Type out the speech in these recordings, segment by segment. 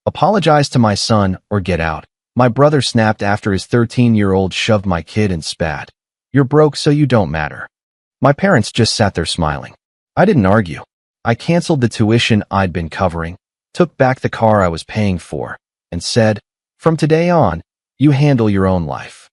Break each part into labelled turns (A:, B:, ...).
A: Apologize to my son or get out. My brother snapped after his 13-year-old shoved my kid and spat. You're broke so you don't matter. My parents just sat there smiling. I didn't argue. I canceled the tuition I'd been covering, took back the car I was paying for, and said, from today on, you handle your own life.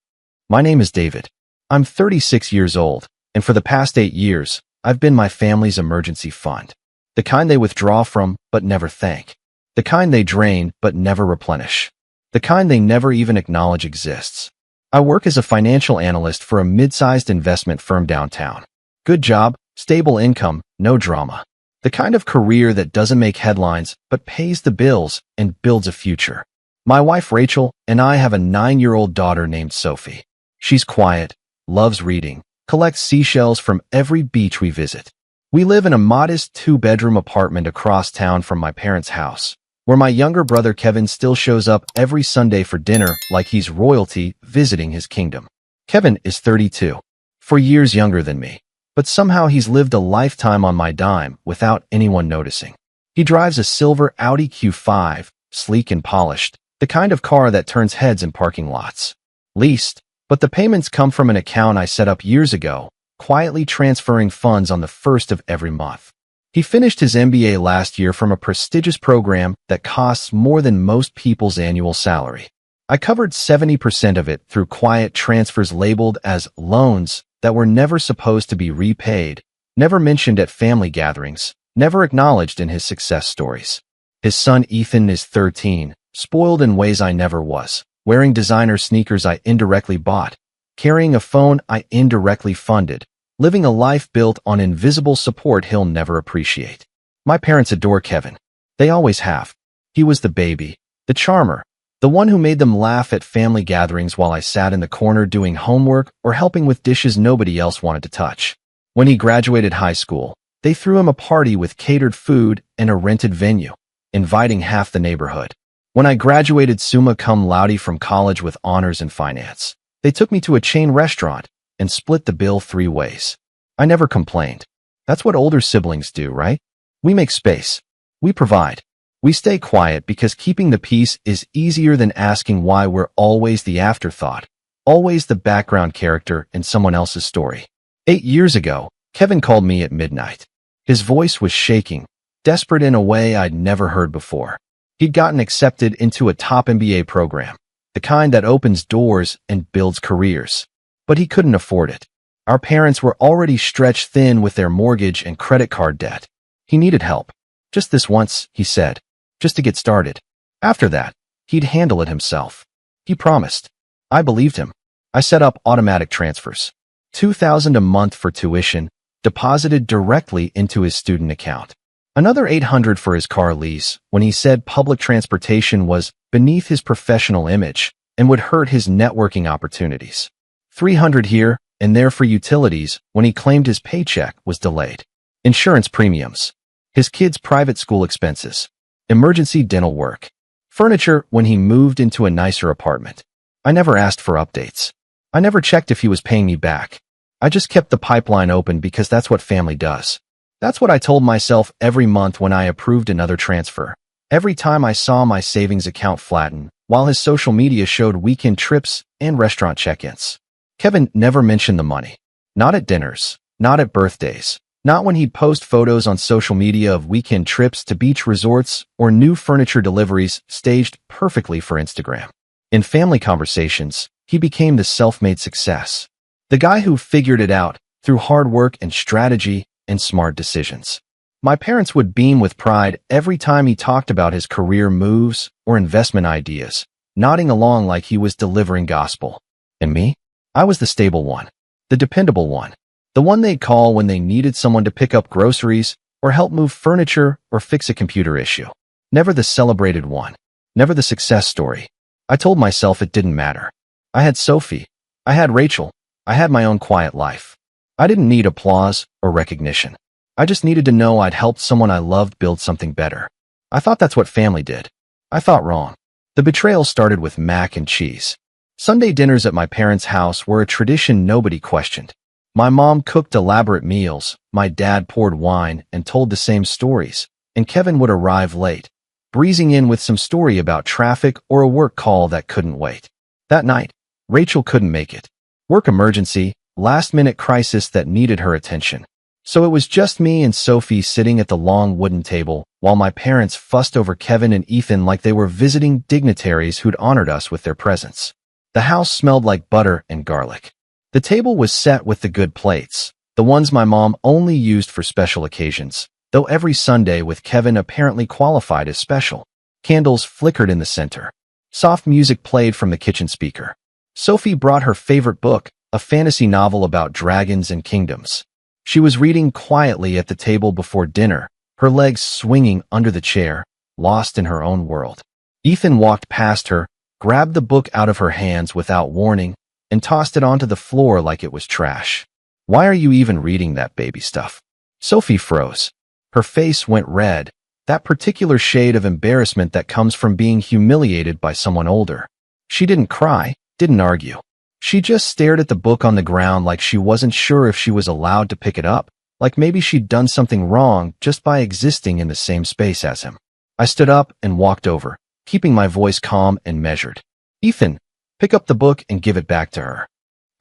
A: My name is David. I'm 36 years old, and for the past 8 years, I've been my family's emergency fund. The kind they withdraw from, but never thank. The kind they drain, but never replenish. The kind they never even acknowledge exists. I work as a financial analyst for a mid-sized investment firm downtown. Good job, stable income, no drama. The kind of career that doesn't make headlines, but pays the bills and builds a future. My wife Rachel and I have a 9-year-old daughter named Sophie. She's quiet, loves reading, collects seashells from every beach we visit. We live in a modest 2-bedroom apartment across town from my parents' house, where my younger brother Kevin still shows up every Sunday for dinner like he's royalty visiting his kingdom. Kevin is 32, 4 years younger than me, but somehow he's lived a lifetime on my dime without anyone noticing. He drives a silver Audi Q5, sleek and polished, the kind of car that turns heads in parking lots. Leased, but the payments come from an account I set up years ago, quietly transferring funds on the first of every month. He finished his MBA last year from a prestigious program that costs more than most people's annual salary. I covered 70% of it through quiet transfers labeled as loans that were never supposed to be repaid, never mentioned at family gatherings, never acknowledged in his success stories. His son Ethan is 13, spoiled in ways I never was, wearing designer sneakers I indirectly bought, carrying a phone I indirectly funded, living a life built on invisible support he'll never appreciate. My parents adore Kevin. They always have. He was the baby, the charmer, the one who made them laugh at family gatherings while I sat in the corner doing homework or helping with dishes nobody else wanted to touch. When he graduated high school, they threw him a party with catered food and a rented venue, inviting half the neighborhood. When I graduated summa cum laude from college with honors in finance, they took me to a chain restaurant and split the bill 3 ways. I never complained. That's what older siblings do, right? We make space. We provide. We stay quiet because keeping the peace is easier than asking why we're always the afterthought, always the background character in someone else's story. 8 years ago, Kevin called me at midnight. His voice was shaking, desperate in a way I'd never heard before. He'd gotten accepted into a top MBA program, the kind that opens doors and builds careers. But he couldn't afford it. Our parents were already stretched thin with their mortgage and credit card debt. He needed help. Just this once, he said, just to get started. After that, he'd handle it himself. He promised. I believed him. I set up automatic transfers. $2,000 a month for tuition, deposited directly into his student account. Another $800 for his car lease when he said public transportation was beneath his professional image and would hurt his networking opportunities. $300 here and there for utilities when he claimed his paycheck was delayed. Insurance premiums. His kids' private school expenses. Emergency dental work. Furniture when he moved into a nicer apartment. I never asked for updates. I never checked if he was paying me back. I just kept the pipeline open because that's what family does. That's what I told myself every month when I approved another transfer. Every time I saw my savings account flatten, while his social media showed weekend trips and restaurant check-ins. Kevin never mentioned the money. Not at dinners, not at birthdays, not when he'd post photos on social media of weekend trips to beach resorts or new furniture deliveries staged perfectly for Instagram. In family conversations, he became the self-made success. The guy who figured it out through hard work and strategy and smart decisions. My parents would beam with pride every time he talked about his career moves or investment ideas, nodding along like he was delivering gospel. And me? I was the stable one, the dependable one, the one they'd call when they needed someone to pick up groceries or help move furniture or fix a computer issue. Never the celebrated one, never the success story. I told myself it didn't matter. I had Sophie, I had Rachel, I had my own quiet life. I didn't need applause or recognition. I just needed to know I'd helped someone I loved build something better. I thought that's what family did. I thought wrong. The betrayal started with mac and cheese. Sunday dinners at my parents' house were a tradition nobody questioned. My mom cooked elaborate meals, my dad poured wine and told the same stories, and Kevin would arrive late, breezing in with some story about traffic or a work call that couldn't wait. That night, Rachel couldn't make it. Work emergency, last-minute crisis that needed her attention. So it was just me and Sophie sitting at the long wooden table, while my parents fussed over Kevin and Ethan like they were visiting dignitaries who'd honored us with their presence. The house smelled like butter and garlic. The table was set with the good plates, the ones my mom only used for special occasions, though every Sunday with Kevin apparently qualified as special. Candles flickered in the center. Soft music played from the kitchen speaker. Sophie brought her favorite book, a fantasy novel about dragons and kingdoms. She was reading quietly at the table before dinner, her legs swinging under the chair, lost in her own world. Ethan walked past her, grabbed the book out of her hands without warning, and tossed it onto the floor like it was trash. "Why are you even reading that baby stuff?" Sophie froze. Her face went red, that particular shade of embarrassment that comes from being humiliated by someone older. She didn't cry, didn't argue. She just stared at the book on the ground like she wasn't sure if she was allowed to pick it up, like maybe she'd done something wrong just by existing in the same space as him. I stood up and walked over, keeping my voice calm and measured. "Ethan, pick up the book and give it back to her."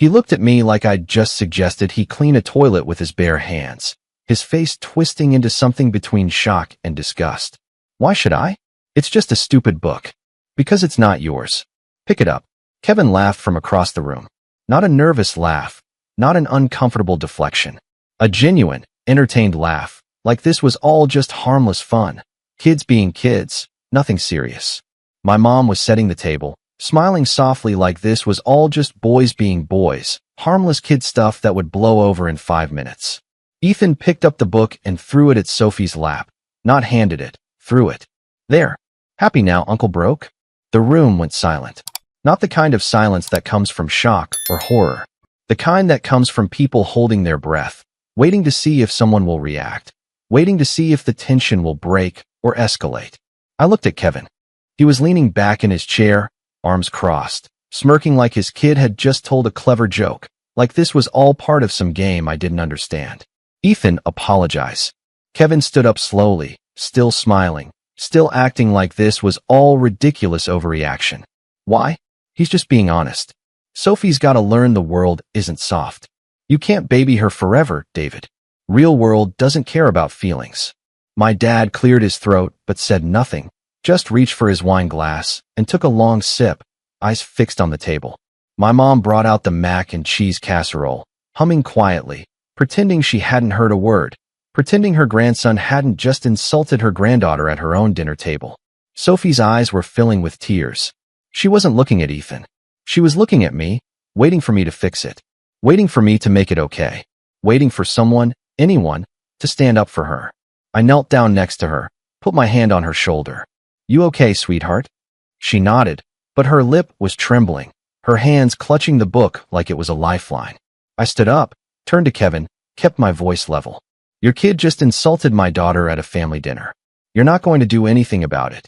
A: He looked at me like I'd just suggested he clean a toilet with his bare hands, his face twisting into something between shock and disgust. "Why should I? It's just a stupid book." "Because it's not yours. Pick it up." Kevin laughed from across the room. Not a nervous laugh, not an uncomfortable deflection. A genuine, entertained laugh, like this was all just harmless fun. Kids being kids, nothing serious. My mom was setting the table, smiling softly like this was all just boys being boys, harmless kid stuff that would blow over in 5 minutes. Ethan picked up the book and threw it at Sophie's lap. Not handed it, threw it. "There. Happy now, Uncle Broke?" The room went silent. Not the kind of silence that comes from shock or horror. The kind that comes from people holding their breath, waiting to see if someone will react, waiting to see if the tension will break or escalate. I looked at Kevin. He was leaning back in his chair, arms crossed, smirking like his kid had just told a clever joke, like this was all part of some game I didn't understand. "Ethan, apologize." Kevin stood up slowly, still smiling, still acting like this was all ridiculous overreaction. "Why? He's just being honest. Sophie's gotta learn the world isn't soft. You can't baby her forever, David. Real world doesn't care about feelings." My dad cleared his throat but said nothing, just reached for his wine glass and took a long sip, eyes fixed on the table. My mom brought out the mac and cheese casserole, humming quietly, pretending she hadn't heard a word, pretending her grandson hadn't just insulted her granddaughter at her own dinner table. Sophie's eyes were filling with tears. She wasn't looking at Ethan. She was looking at me, waiting for me to fix it, waiting for me to make it okay, waiting for someone, anyone, to stand up for her. I knelt down next to her, put my hand on her shoulder. "You okay, sweetheart?" She nodded, but her lip was trembling, her hands clutching the book like it was a lifeline. I stood up, turned to Kevin, kept my voice level. "Your kid just insulted my daughter at a family dinner. You're not going to do anything about it."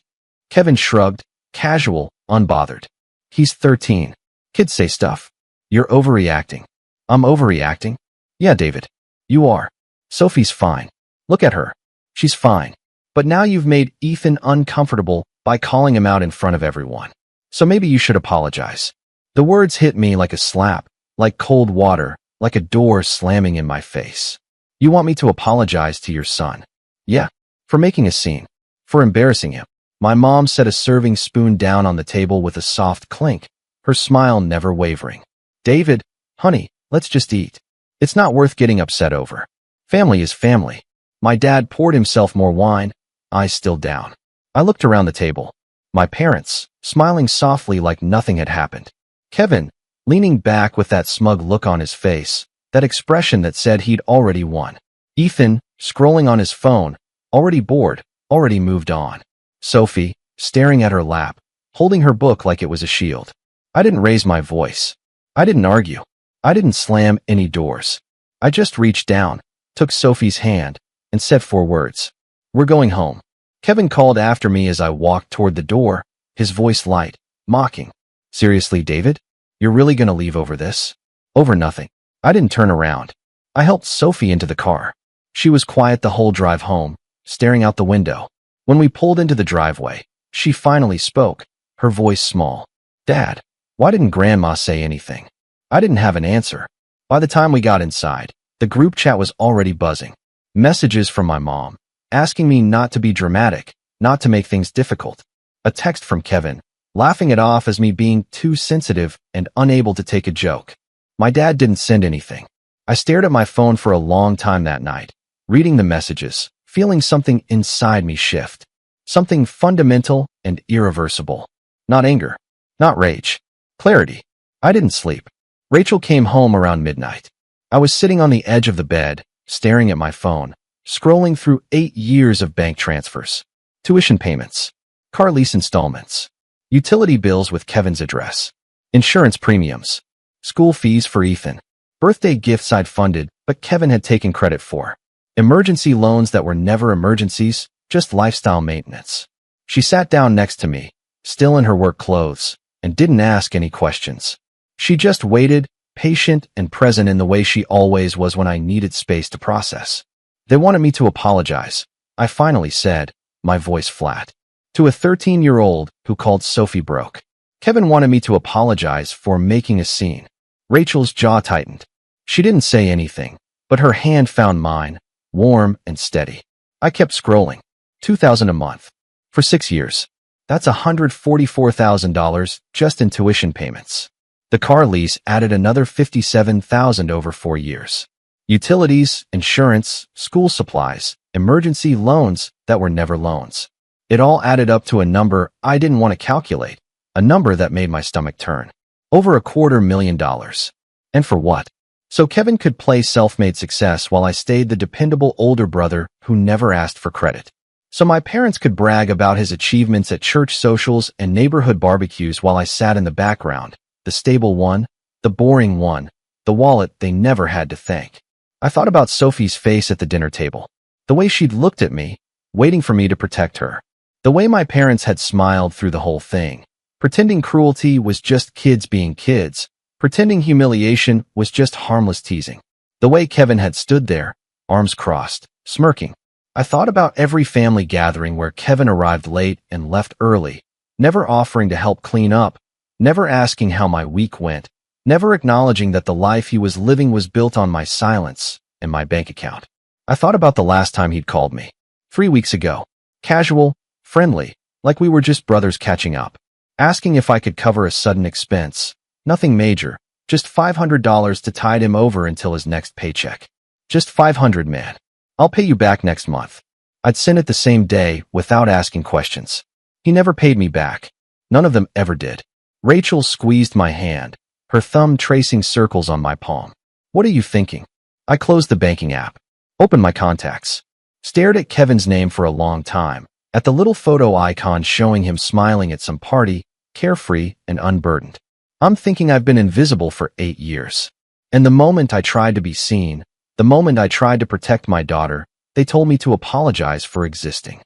A: Kevin shrugged, casual, unbothered. "He's 13. Kids say stuff. You're overreacting." "I'm overreacting?" "Yeah, David. You are. Sophie's fine. Look at her. She's fine. But now you've made Ethan uncomfortable by calling him out in front of everyone. So maybe you should apologize." The words hit me like a slap, like cold water, like a door slamming in my face. "You want me to apologize to your son?" "Yeah. For making a scene. For embarrassing him." My mom set a serving spoon down on the table with a soft clink, her smile never wavering. "David, honey, let's just eat. It's not worth getting upset over. Family is family." My dad poured himself more wine, eyes still down. I looked around the table. My parents, smiling softly like nothing had happened. Kevin, leaning back with that smug look on his face, that expression that said he'd already won. Ethan, scrolling on his phone, already bored, already moved on. Sophie, staring at her lap, holding her book like it was a shield. I didn't raise my voice. I didn't argue. I didn't slam any doors. I just reached down, took Sophie's hand, and said 4 words. "We're going home." Kevin called after me as I walked toward the door, his voice light, mocking. "Seriously, David? You're really gonna leave over this?" "Over nothing." I didn't turn around. I helped Sophie into the car. She was quiet the whole drive home, staring out the window. When we pulled into the driveway, she finally spoke, her voice small. "Dad, why didn't Grandma say anything?" I didn't have an answer. By the time we got inside, the group chat was already buzzing. Messages from my mom, asking me not to be dramatic, not to make things difficult. A text from Kevin, laughing it off as me being too sensitive and unable to take a joke. My dad didn't send anything. I stared at my phone for a long time that night, reading the messages, feeling something inside me shift. Something fundamental and irreversible. Not anger. Not rage. Clarity. I didn't sleep. Rachel came home around midnight. I was sitting on the edge of the bed, staring at my phone, scrolling through 8 years of bank transfers, tuition payments, car lease installments, utility bills with Kevin's address, insurance premiums, school fees for Ethan, birthday gifts I'd funded but Kevin had taken credit for, emergency loans that were never emergencies, just lifestyle maintenance. She sat down next to me, still in her work clothes, and didn't ask any questions. She just waited, patient and present in the way she always was when I needed space to process. They wanted me to apologize, I finally said, my voice flat. To a 13-year-old who called Sophie broke. Kevin wanted me to apologize for making a scene. Rachel's jaw tightened. She didn't say anything, but her hand found mine, warm and steady. I kept scrolling. $2,000 a month. For 6 years. That's $144,000 just in tuition payments. The car lease added another $57,000 over 4 years. Utilities, insurance, school supplies, emergency loans that were never loans. It all added up to a number I didn't want to calculate, a number that made my stomach turn. Over $250,000. And for what? So Kevin could play self-made success while I stayed the dependable older brother who never asked for credit. So my parents could brag about his achievements at church socials and neighborhood barbecues while I sat in the background, the stable one, the boring one, the wallet they never had to thank. I thought about Sophie's face at the dinner table, the way she'd looked at me, waiting for me to protect her, the way my parents had smiled through the whole thing, pretending cruelty was just kids being kids, pretending humiliation was just harmless teasing, the way Kevin had stood there, arms crossed, smirking. I thought about every family gathering where Kevin arrived late and left early, never offering to help clean up, never asking how my week went, never acknowledging that the life he was living was built on my silence and my bank account. I thought about the last time he'd called me. 3 weeks ago. Casual, friendly, like we were just brothers catching up. Asking if I could cover a sudden expense. Nothing major, just $500 to tide him over until his next paycheck. Just $500, man. I'll pay you back next month. I'd send it the same day without asking questions. He never paid me back. None of them ever did. Rachel squeezed my hand, her thumb tracing circles on my palm. What are you thinking? I closed the banking app, opened my contacts, stared at Kevin's name for a long time, at the little photo icon showing him smiling at some party, carefree and unburdened. I'm thinking I've been invisible for 8 years. And the moment I tried to be seen, the moment I tried to protect my daughter, they told me to apologize for existing.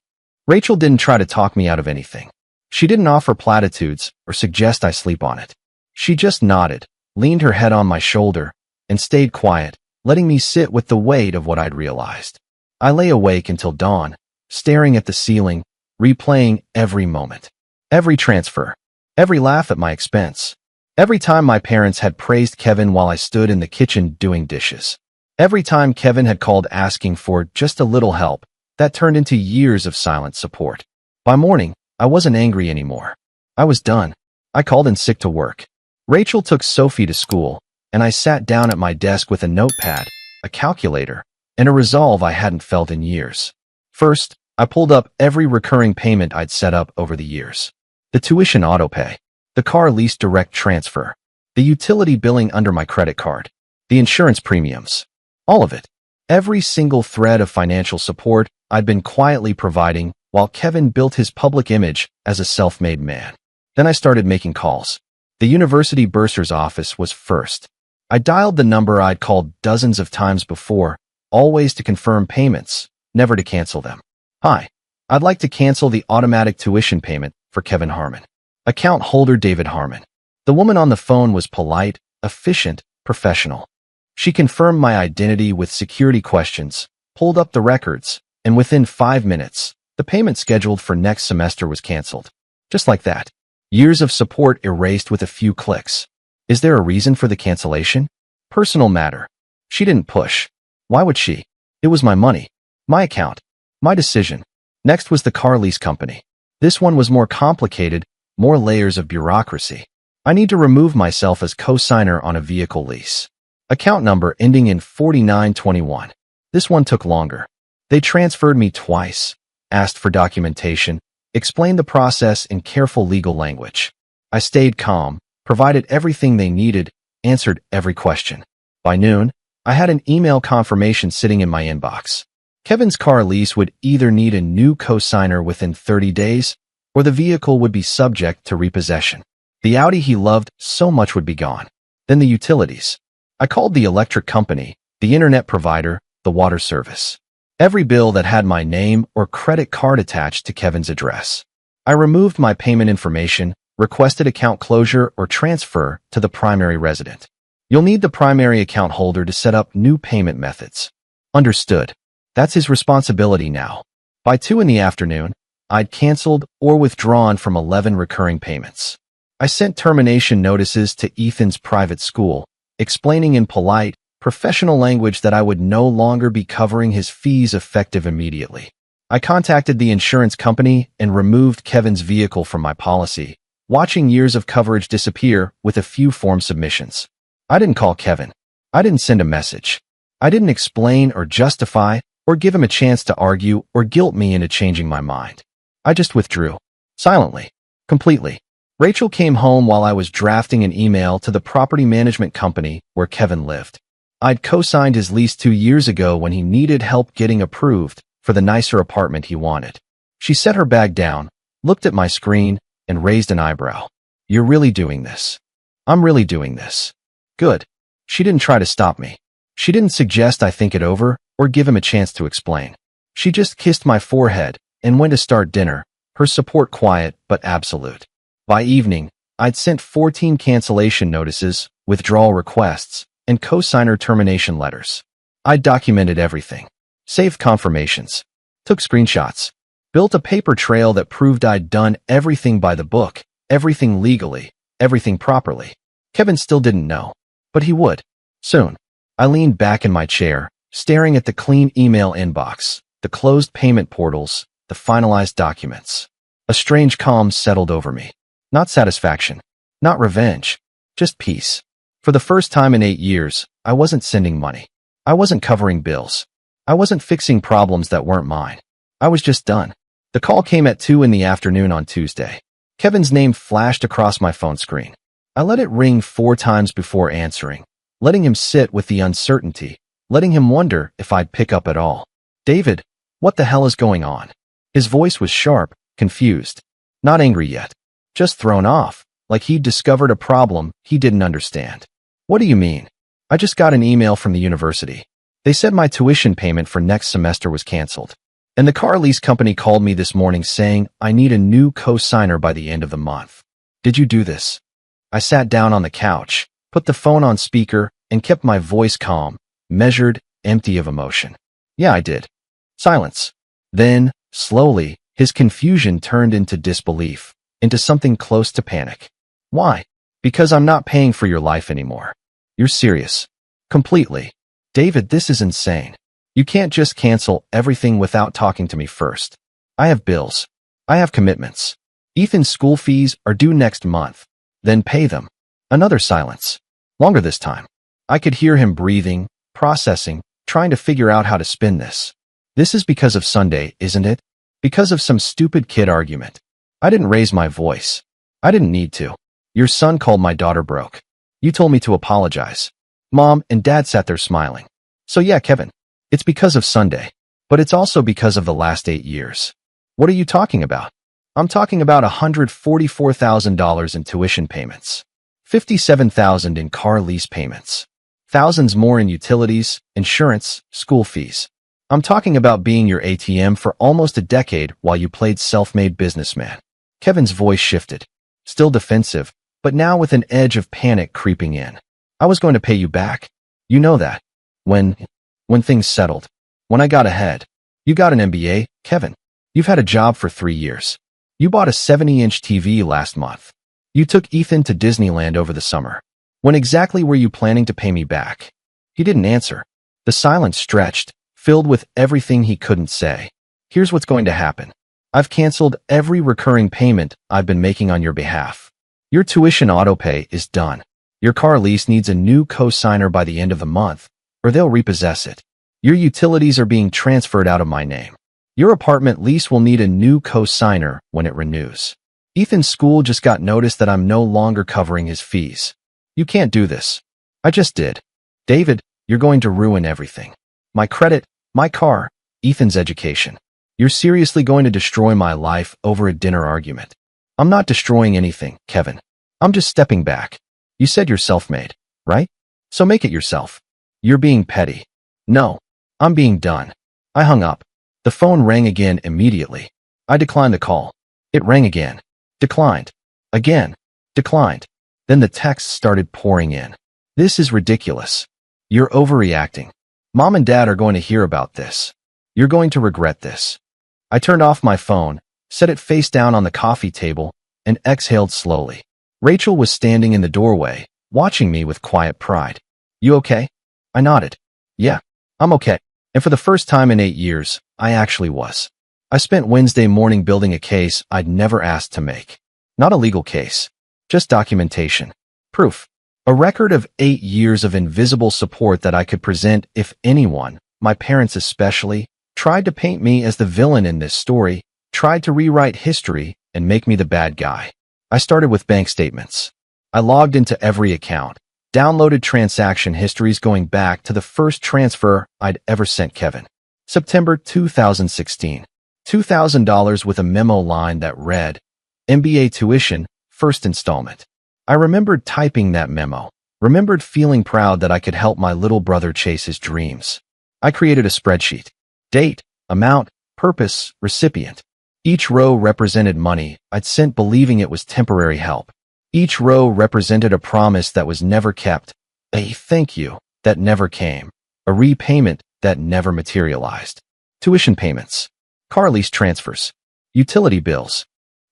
A: Rachel didn't try to talk me out of anything. She didn't offer platitudes or suggest I sleep on it. She just nodded, leaned her head on my shoulder, and stayed quiet, letting me sit with the weight of what I'd realized. I lay awake until dawn, staring at the ceiling, replaying every moment. Every transfer. Every laugh at my expense. Every time my parents had praised Kevin while I stood in the kitchen doing dishes. Every time Kevin had called asking for just a little help, that turned into years of silent support. By morning, I wasn't angry anymore. I was done. I called in sick to work. Rachel took Sophie to school, and I sat down at my desk with a notepad, a calculator, and a resolve I hadn't felt in years. First, I pulled up every recurring payment I'd set up over the years. The tuition autopay, the car lease direct transfer, the utility billing under my credit card, the insurance premiums. All of it. Every single thread of financial support I'd been quietly providing while Kevin built his public image as a self-made man. Then I started making calls. The university bursar's office was first. I dialed the number I'd called dozens of times before, always to confirm payments, never to cancel them. Hi, I'd like to cancel the automatic tuition payment for Kevin Harmon. Account holder David Harmon. The woman on the phone was polite, efficient, professional. She confirmed my identity with security questions, pulled up the records, and within 5 minutes, The payment scheduled for next semester was canceled. Just like that. Years of support erased with a few clicks. Is there a reason for the cancellation? Personal matter. She didn't push. Why would she? It was my money. My account. My decision. Next was the car lease company. This one was more complicated, more layers of bureaucracy. I need to remove myself as co-signer on a vehicle lease. Account number ending in 4921. This one took longer. They transferred me twice, asked for documentation, explained the process in careful legal language. I stayed calm, provided everything they needed, answered every question. By noon, I had an email confirmation sitting in my inbox. Kevin's car lease would either need a new co-signer within 30 days, or the vehicle would be subject to repossession. The Audi he loved so much would be gone. Then the utilities. I called the electric company, the internet provider, the water service. Every bill that had my name or credit card attached to Kevin's address. I removed my payment information, requested account closure or transfer to the primary resident. You'll need the primary account holder to set up new payment methods. Understood. That's his responsibility now. By 2 in the afternoon, I'd canceled or withdrawn from 11 recurring payments. I sent termination notices to Ethan's private school, explaining in polite, professional language that I would no longer be covering his fees effective immediately. I contacted the insurance company and removed Kevin's vehicle from my policy, watching years of coverage disappear with a few form submissions. I didn't call Kevin. I didn't send a message. I didn't explain or justify or give him a chance to argue or guilt me into changing my mind. I just withdrew. Silently. Completely. Rachel came home while I was drafting an email to the property management company where Kevin lived. I'd co-signed his lease 2 years ago when he needed help getting approved for the nicer apartment he wanted. She set her bag down, looked at my screen, and raised an eyebrow. You're really doing this. I'm really doing this. Good. She didn't try to stop me. She didn't suggest I think it over or give him a chance to explain. She just kissed my forehead and went to start dinner, her support quiet but absolute. By evening, I'd sent 14 cancellation notices, withdrawal requests, and co-signer termination letters. I'd documented everything. Saved confirmations. Took screenshots. Built a paper trail that proved I'd done everything by the book, everything legally, everything properly. Kevin still didn't know, but he would. Soon. I leaned back in my chair, staring at the clean email inbox, the closed payment portals, the finalized documents. A strange calm settled over me. Not satisfaction. Not revenge. Just peace. For the first time in 8 years, I wasn't sending money. I wasn't covering bills. I wasn't fixing problems that weren't mine. I was just done. The call came at 2 in the afternoon on Tuesday. Kevin's name flashed across my phone screen. I let it ring 4 times before answering, letting him sit with the uncertainty, letting him wonder if I'd pick up at all. David, what the hell is going on? His voice was sharp, confused. Not angry yet. Just thrown off, like he'd discovered a problem he didn't understand. What do you mean? I just got an email from the university. They said my tuition payment for next semester was canceled. And the car lease company called me this morning saying I need a new co-signer by the end of the month. Did you do this? I sat down on the couch, put the phone on speaker, and kept my voice calm, measured, empty of emotion. Yeah, I did. Silence. Then, slowly, his confusion turned into disbelief, into something close to panic. Why? Because I'm not paying for your life anymore. You're serious. Completely. David, this is insane. You can't just cancel everything without talking to me first. I have bills. I have commitments. Ethan's school fees are due next month. Then pay them. Another silence. Longer this time. I could hear him breathing, processing, trying to figure out how to spin this. This is because of Sunday, isn't it? Because of some stupid kid argument. I didn't raise my voice. I didn't need to. Your son called my daughter broke. You told me to apologize. Mom and Dad sat there smiling. So yeah, Kevin. It's because of Sunday. But it's also because of the last 8 years. What are you talking about? I'm talking about $144,000 in tuition payments. $57,000 in car lease payments. Thousands more in utilities, insurance, school fees. I'm talking about being your ATM for almost a decade while you played self-made businessman. Kevin's voice shifted. Still defensive, but now with an edge of panic creeping in. I was going to pay you back. You know that. When things settled. When I got ahead. You got an MBA, Kevin. You've had a job for 3 years. You bought a 70-inch TV last month. You took Ethan to Disneyland over the summer. When exactly were you planning to pay me back? He didn't answer. The silence stretched, filled with everything he couldn't say. Here's what's going to happen. I've canceled every recurring payment I've been making on your behalf. Your tuition autopay is done. Your car lease needs a new co-signer by the end of the month, or they'll repossess it. Your utilities are being transferred out of my name. Your apartment lease will need a new co-signer when it renews. Ethan's school just got notice that I'm no longer covering his fees. You can't do this. I just did. David, you're going to ruin everything. My credit, my car, Ethan's education. You're seriously going to destroy my life over a dinner argument. I'm not destroying anything, Kevin. I'm just stepping back. You said you're self-made, right? So make it yourself. You're being petty. No, I'm being done. I hung up. The phone rang again immediately. I declined the call. It rang again. Declined. Again. Declined. Then the texts started pouring in. This is ridiculous. You're overreacting. Mom and Dad are going to hear about this. You're going to regret this. I turned off my phone, set it face down on the coffee table, and exhaled slowly. Rachel was standing in the doorway, watching me with quiet pride. You okay? I nodded. Yeah, I'm okay. And for the first time in 8 years, I actually was. I spent Wednesday morning building a case I'd never asked to make. Not a legal case. Just documentation. Proof. A record of 8 years of invisible support that I could present if anyone, my parents especially, tried to paint me as the villain in this story, tried to rewrite history and make me the bad guy. I started with bank statements. I logged into every account, downloaded transaction histories going back to the first transfer I'd ever sent Kevin. September 2016. $2,000 with a memo line that read, MBA tuition, first installment. I remembered typing that memo, remembered feeling proud that I could help my little brother chase his dreams. I created a spreadsheet. Date, amount, purpose, recipient. Each row represented money I'd sent believing it was temporary help. Each row represented a promise that was never kept, a thank you that never came, a repayment that never materialized. Tuition payments, car lease transfers, utility bills,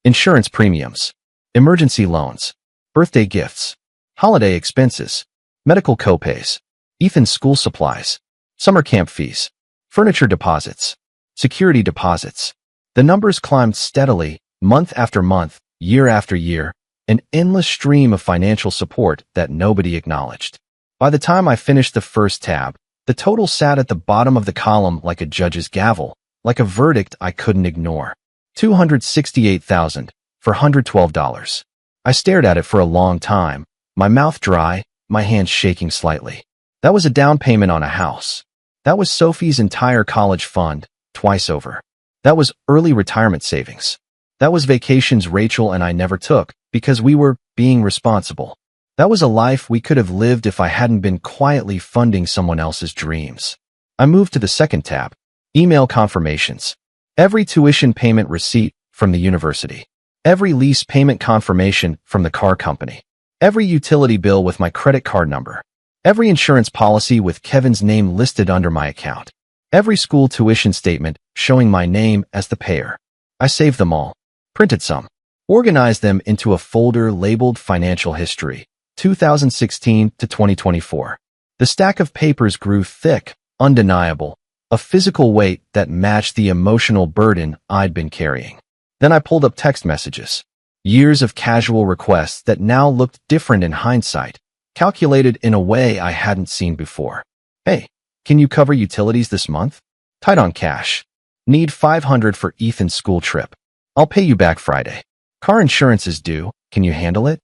A: insurance premiums, emergency loans, birthday gifts, holiday expenses, medical copays, Ethan's school supplies, summer camp fees, furniture deposits, security deposits. The numbers climbed steadily, month after month, year after year, an endless stream of financial support that nobody acknowledged. By the time I finished the first tab, the total sat at the bottom of the column like a judge's gavel, like a verdict I couldn't ignore. $268,000 for $112. I stared at it for a long time, my mouth dry, my hands shaking slightly. That was a down payment on a house. That was Sophie's entire college fund, twice over. That was early retirement savings. That was vacations Rachel and I never took because we were being responsible. That was a life we could have lived if I hadn't been quietly funding someone else's dreams. I moved to the second tab. Email confirmations. Every tuition payment receipt from the university. Every lease payment confirmation from the car company. Every utility bill with my credit card number. Every insurance policy with Kevin's name listed under my account. Every school tuition statement showing my name as the payer. I saved them all, printed some, organized them into a folder labeled Financial History, 2016 to 2024. The stack of papers grew thick, undeniable, a physical weight that matched the emotional burden I'd been carrying. Then I pulled up text messages. Years of casual requests that now looked different in hindsight, calculated in a way I hadn't seen before. Hey, can you cover utilities this month? Tight on cash. Need $500 for Ethan's school trip. I'll pay you back Friday. Car insurance is due. Can you handle it?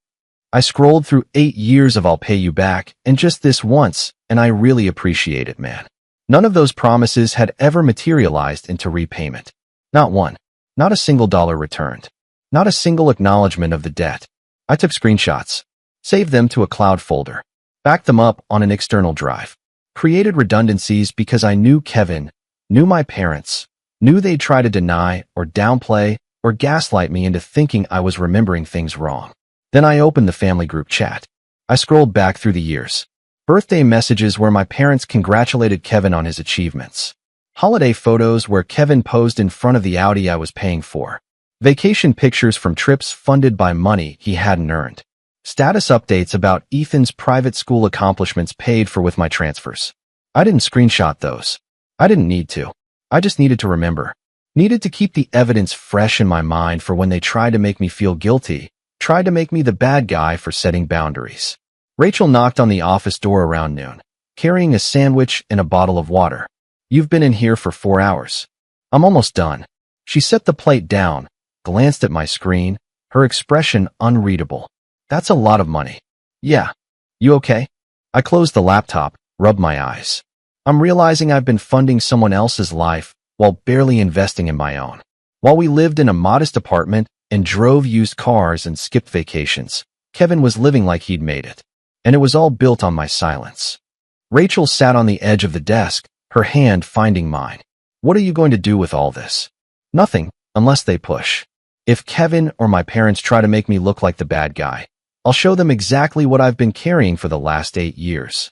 A: I scrolled through 8 years of I'll pay you back and just this once, and I really appreciate it, man. None of those promises had ever materialized into repayment. Not one. Not a single dollar returned. Not a single acknowledgement of the debt. I took screenshots, saved them to a cloud folder, backed them up on an external drive, created redundancies because I knew Kevin, knew my parents, knew they'd try to deny or downplay or gaslight me into thinking I was remembering things wrong. Then I opened the family group chat. I scrolled back through the years. Birthday messages where my parents congratulated Kevin on his achievements. Holiday photos where Kevin posed in front of the Audi I was paying for. Vacation pictures from trips funded by money he hadn't earned. Status updates about Ethan's private school accomplishments paid for with my transfers. I didn't screenshot those. I didn't need to. I just needed to remember. Needed to keep the evidence fresh in my mind for when they tried to make me feel guilty, tried to make me the bad guy for setting boundaries. Rachel knocked on the office door around noon, carrying a sandwich and a bottle of water. "You've been in here for 4 hours. I'm almost done." She set the plate down, glanced at my screen, her expression unreadable. "That's a lot of money." "Yeah. You okay?" I closed the laptop, rubbed my eyes. I'm realizing I've been funding someone else's life while barely investing in my own. While we lived in a modest apartment and drove used cars and skipped vacations, Kevin was living like he'd made it. And it was all built on my silence. Rachel sat on the edge of the desk, her hand finding mine. "What are you going to do with all this?" "Nothing, unless they push. If Kevin or my parents try to make me look like the bad guy, I'll show them exactly what I've been carrying for the last 8 years.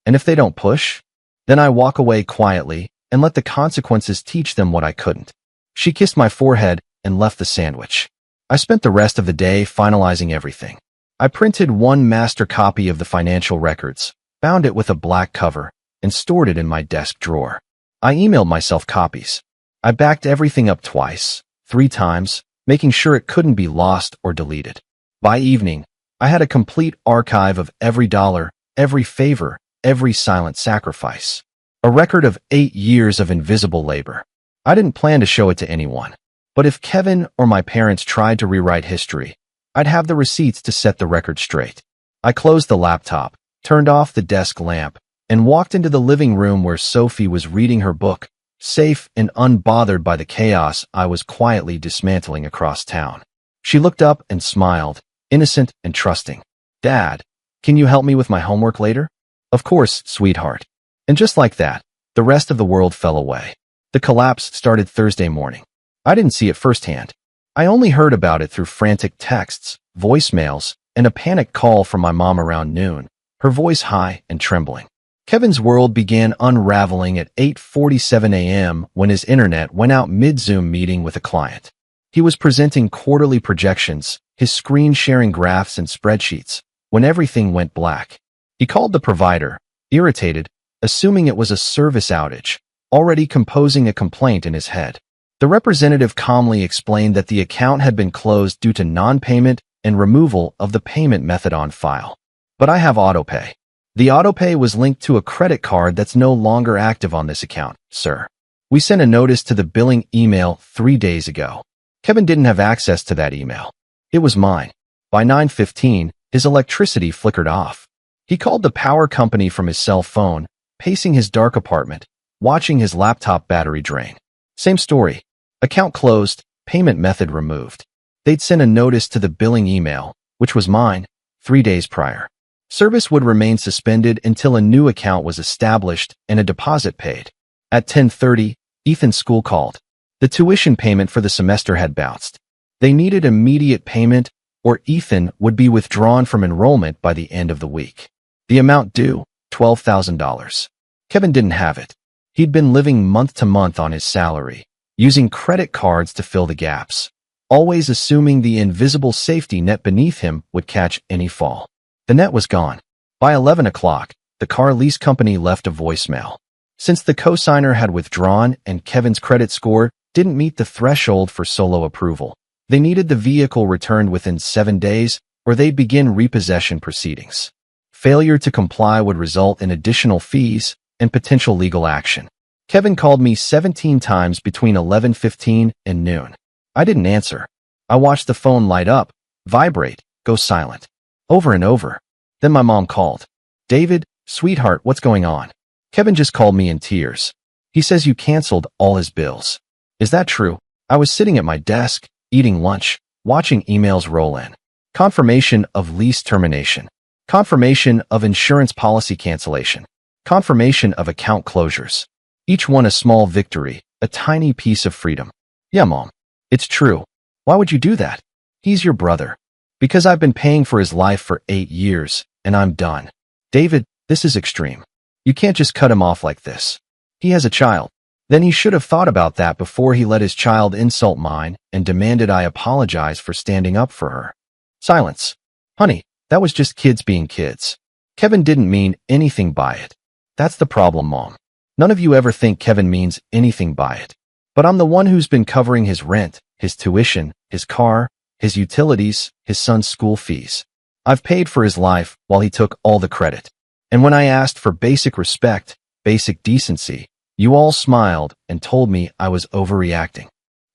A: And if they don't push, then I walk away quietly and let the consequences teach them what I couldn't." She kissed my forehead and left the sandwich. I spent the rest of the day finalizing everything. I printed one master copy of the financial records, bound it with a black cover, and stored it in my desk drawer. I emailed myself copies. I backed everything up twice, 3 times, making sure it couldn't be lost or deleted. By evening, I had a complete archive of every dollar, every favor, every silent sacrifice. A record of 8 years of invisible labor. I didn't plan to show it to anyone. But if Kevin or my parents tried to rewrite history, I'd have the receipts to set the record straight. I closed the laptop, turned off the desk lamp, and walked into the living room where Sophie was reading her book, safe and unbothered by the chaos I was quietly dismantling across town. She looked up and smiled, innocent and trusting. "Dad, can you help me with my homework later?" "Of course, sweetheart." And just like that, the rest of the world fell away. The collapse started Thursday morning. I didn't see it firsthand. I only heard about it through frantic texts, voicemails, and a panic call from my mom around noon, her voice high and trembling. Kevin's world began unraveling at 8:47 a.m. when his internet went out mid-Zoom meeting with a client. He was presenting quarterly projections, his screen sharing graphs and spreadsheets, when everything went black. He called the provider, irritated, assuming it was a service outage, already composing a complaint in his head. The representative calmly explained that the account had been closed due to non-payment and removal of the payment method on file. "But I have autopay." "The autopay was linked to a credit card that's no longer active on this account, sir. We sent a notice to the billing email 3 days ago." Kevin didn't have access to that email. It was mine. By 9:15, his electricity flickered off. He called the power company from his cell phone, pacing his dark apartment, watching his laptop battery drain. Same story. Account closed, payment method removed. They'd sent a notice to the billing email, which was mine, 3 days prior. Service would remain suspended until a new account was established and a deposit paid. At 10:30, Ethan's school called. The tuition payment for the semester had bounced. They needed immediate payment, or Ethan would be withdrawn from enrollment by the end of the week. The amount due, $12,000. Kevin didn't have it. He'd been living month to month on his salary, using credit cards to fill the gaps, always assuming the invisible safety net beneath him would catch any fall. The net was gone. By 11 o'clock, the car lease company left a voicemail. Since the cosigner had withdrawn and Kevin's credit score didn't meet the threshold for solo approval, they needed the vehicle returned within 7 days or they'd begin repossession proceedings. Failure to comply would result in additional fees and potential legal action. Kevin called me 17 times between 11:15 and noon. I didn't answer. I watched the phone light up, vibrate, go silent. Over and over. Then my mom called. "David, sweetheart, what's going on?" Kevin just called me in tears. He says you canceled all his bills. Is that true? I was sitting at my desk, eating lunch, watching emails roll in. Confirmation of lease termination. Confirmation of insurance policy cancellation. Confirmation of account closures. Each one a small victory, a tiny piece of freedom. "Yeah, Mom. It's true. Why would you do that?" "He's your brother." "Because I've been paying for his life for 8 years, and I'm done." "David, this is extreme. You can't just cut him off like this. He has a child." Then he should have thought about that before he let his child insult mine and demanded I apologize for standing up for her. Silence. Honey, that was just kids being kids. Kevin didn't mean anything by it. That's the problem, Mom. None of you ever think Kevin means anything by it. But I'm the one who's been covering his rent, his tuition, his car, his utilities, his son's school fees. I've paid for his life while he took all the credit. And when I asked for basic respect, basic decency, you all smiled and told me I was overreacting.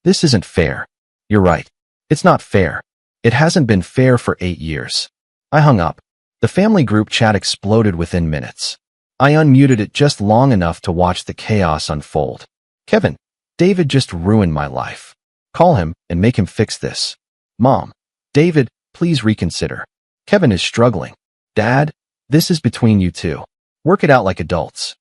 A: This isn't fair. You're right. It's not fair. It hasn't been fair for 8 years. I hung up. The family group chat exploded within minutes. I unmuted it just long enough to watch the chaos unfold. Kevin, David just ruined my life. Call him and make him fix this. Mom, David, please reconsider. Kevin is struggling. Dad, this is between you two. Work it out like adults.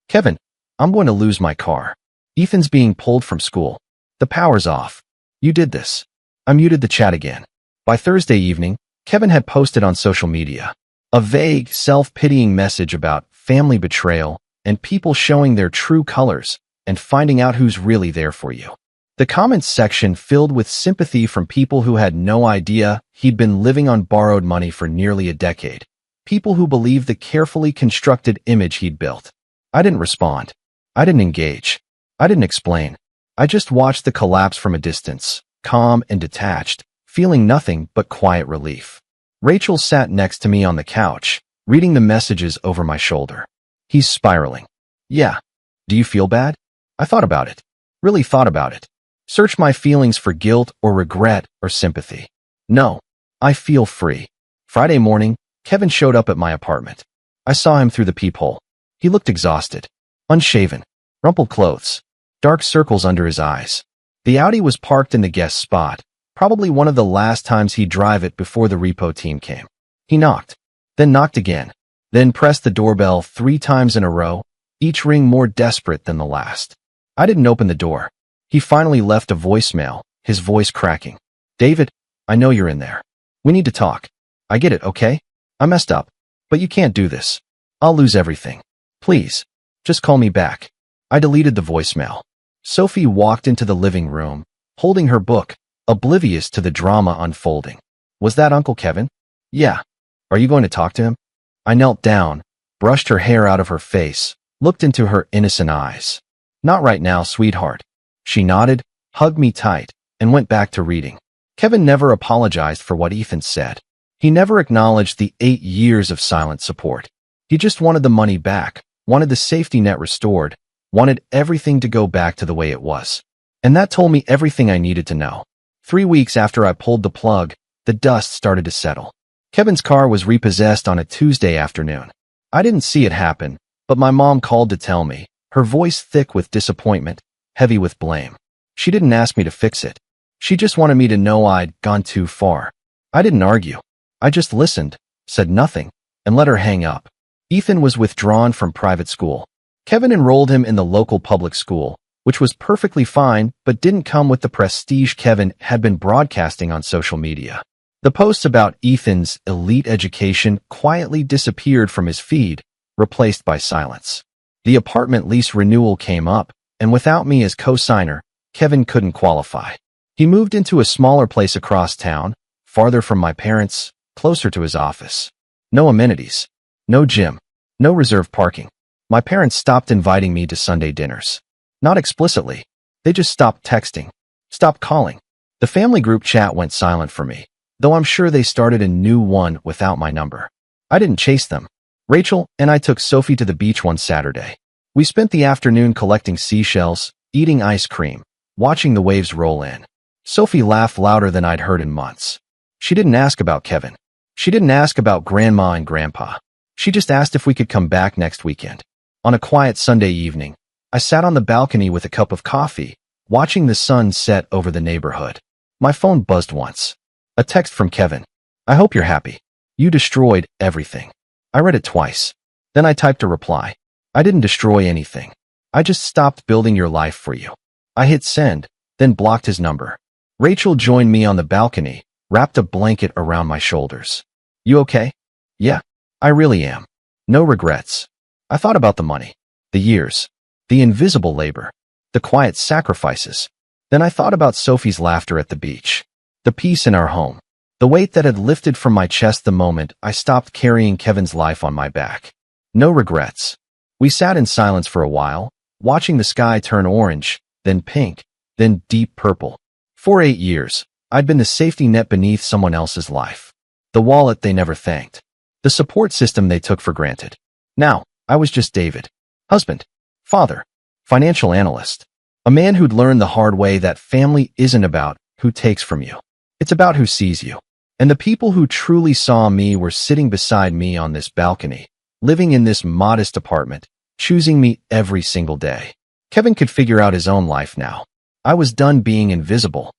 A: Kevin, I'm going to lose my car. Ethan's being pulled from school. The power's off. You did this. I muted the chat again. By Thursday evening, Kevin had posted on social media a vague, self-pitying message about family betrayal and people showing their true colors and finding out who's really there for you. The comments section filled with sympathy from people who had no idea he'd been living on borrowed money for nearly a decade. People who believed the carefully constructed image he'd built. I didn't respond. I didn't engage. I didn't explain. I just watched the collapse from a distance, calm and detached, feeling nothing but quiet relief. Rachel sat next to me on the couch, reading the messages over my shoulder. He's spiraling. Yeah. Do you feel bad? I thought about it. Really thought about it. Searched my feelings for guilt or regret or sympathy. No. I feel free. Friday morning, Kevin showed up at my apartment. I saw him through the peephole. He looked exhausted. Unshaven. Rumpled clothes. Dark circles under his eyes. The Audi was parked in the guest spot, probably one of the last times he'd drive it before the repo team came. He knocked. Then knocked again. Then pressed the doorbell 3 times in a row, each ring more desperate than the last. I didn't open the door. He finally left a voicemail, his voice cracking. David, I know you're in there. We need to talk. I get it, okay? I messed up. But you can't do this. I'll lose everything. Please, just call me back. I deleted the voicemail. Sophie walked into the living room, holding her book, oblivious to the drama unfolding. Was that Uncle Kevin? Yeah. Are you going to talk to him? I knelt down, brushed her hair out of her face, looked into her innocent eyes. Not right now, sweetheart. She nodded, hugged me tight, and went back to reading. Kevin never apologized for what Ethan said. He never acknowledged the 8 years of silent support. He just wanted the money back, wanted the safety net restored, wanted everything to go back to the way it was. And that told me everything I needed to know. 3 weeks after I pulled the plug, the dust started to settle. Kevin's car was repossessed on a Tuesday afternoon. I didn't see it happen, but my mom called to tell me, her voice thick with disappointment, heavy with blame. She didn't ask me to fix it. She just wanted me to know I'd gone too far. I didn't argue. I just listened, said nothing, and let her hang up. Ethan was withdrawn from private school. Kevin enrolled him in the local public school, which was perfectly fine but didn't come with the prestige Kevin had been broadcasting on social media. The posts about Ethan's elite education quietly disappeared from his feed, replaced by silence. The apartment lease renewal came up, and without me as co-signer, Kevin couldn't qualify. He moved into a smaller place across town, farther from my parents, closer to his office. No amenities. No gym. No reserved parking. My parents stopped inviting me to Sunday dinners. Not explicitly. They just stopped texting. Stopped calling. The family group chat went silent for me, though I'm sure they started a new one without my number. I didn't chase them. Rachel and I took Sophie to the beach one Saturday. We spent the afternoon collecting seashells, eating ice cream, watching the waves roll in. Sophie laughed louder than I'd heard in months. She didn't ask about Kevin. She didn't ask about Grandma and Grandpa. She just asked if we could come back next weekend. On a quiet Sunday evening, I sat on the balcony with a cup of coffee, watching the sun set over the neighborhood. My phone buzzed once. A text from Kevin. I hope you're happy. You destroyed everything. I read it twice. Then I typed a reply. I didn't destroy anything. I just stopped building your life for you. I hit send, then blocked his number. Rachel joined me on the balcony, wrapped a blanket around my shoulders. You okay? Yeah, I really am. No regrets. I thought about the money, the years, the invisible labor. the quiet sacrifices. Then I thought about Sophie's laughter at the beach, the peace in our home, the weight that had lifted from my chest the moment I stopped carrying Kevin's life on my back. No regrets. We sat in silence for a while, watching the sky turn orange, then pink, then deep purple. For 8 years, I'd been the safety net beneath someone else's life, the wallet they never thanked, the support system they took for granted. Now, I was just David, husband, father, financial analyst, a man who'd learned the hard way that family isn't about who takes from you. It's about who sees you. And the people who truly saw me were sitting beside me on this balcony, living in this modest apartment, choosing me every single day. Kevin could figure out his own life now. I was done being invisible.